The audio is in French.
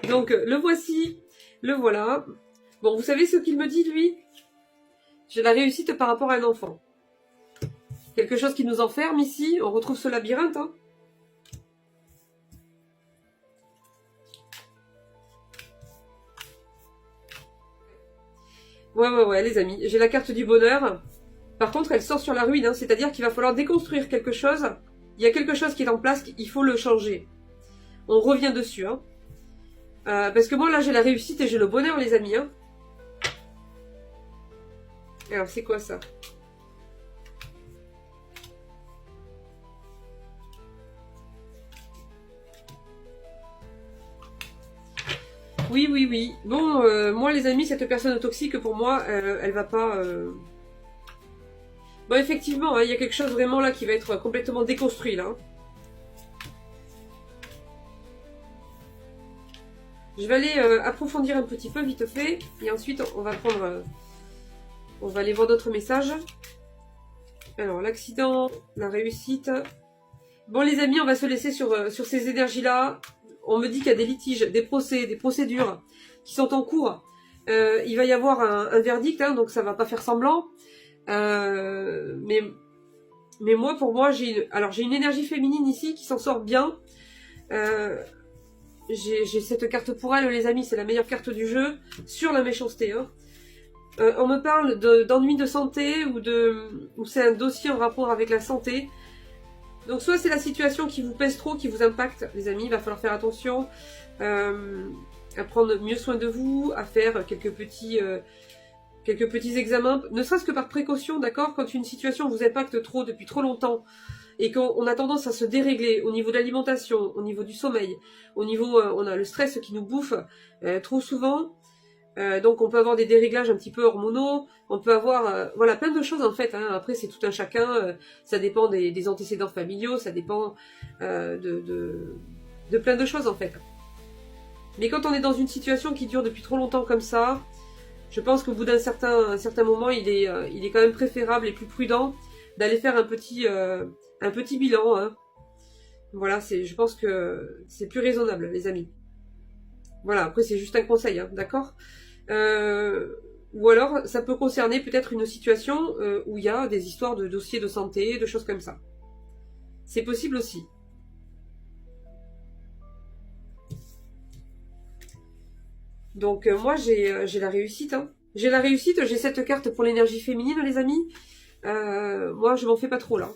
Donc, le voici. Le voilà. Bon, vous savez ce qu'il me dit, lui? J'ai la réussite par rapport à un enfant. Quelque chose qui nous enferme ici. On retrouve ce labyrinthe, hein. Ouais, les amis. J'ai la carte du bonheur. Par contre, elle sort sur la ruine, hein. C'est-à-dire qu'il va falloir déconstruire quelque chose. Il y a quelque chose qui est en place, il faut le changer. On revient dessus, hein. Parce que moi, là, j'ai la réussite et j'ai le bonheur, les amis, hein. Alors, c'est quoi ça? Oui. Bon, moi, les amis, cette personne toxique, pour moi, elle va pas... Bon, effectivement, hein, il y a quelque chose vraiment là qui va être complètement déconstruit, là. Je vais aller approfondir un petit peu, vite fait. Et ensuite, on va prendre... on va aller voir d'autres messages. Alors, l'accident, la réussite... Bon, les amis, on va se laisser sur ces énergies-là. On me dit qu'il y a des litiges, des procès, des procédures qui sont en cours. Il va y avoir un verdict, hein, donc ça va pas faire semblant. Mais moi, pour moi, j'ai une énergie féminine ici qui s'en sort bien. J'ai cette carte pour elle, les amis, c'est la meilleure carte du jeu sur la méchanceté. Hein. On me parle d'ennuis de santé ou c'est un dossier en rapport avec la santé. Donc soit c'est la situation qui vous pèse trop, qui vous impacte, les amis, il va falloir faire attention à prendre mieux soin de vous, à faire quelques petits examens, ne serait-ce que par précaution, d'accord? Quand une situation vous impacte trop depuis trop longtemps et qu'on a tendance à se dérégler au niveau de l'alimentation, au niveau du sommeil, au niveau, on a le stress qui nous bouffe trop souvent. Donc on peut avoir des déréglages un petit peu hormonaux, on peut avoir voilà plein de choses en fait, hein. Après c'est tout un chacun, ça dépend des antécédents familiaux, ça dépend de plein de choses en fait. Mais quand on est dans une situation qui dure depuis trop longtemps comme ça, je pense qu'au bout d'un certain moment il est quand même préférable et plus prudent d'aller faire un petit bilan, hein. Voilà, je pense que c'est plus raisonnable les amis. Voilà, après c'est juste un conseil, hein, d'accord? Ou alors, ça peut concerner peut-être une situation où il y a des histoires de dossiers de santé, de choses comme ça. C'est possible aussi. Donc moi, j'ai la réussite. Hein. J'ai la réussite, j'ai cette carte pour l'énergie féminine, les amis. Moi, je m'en fais pas trop, là.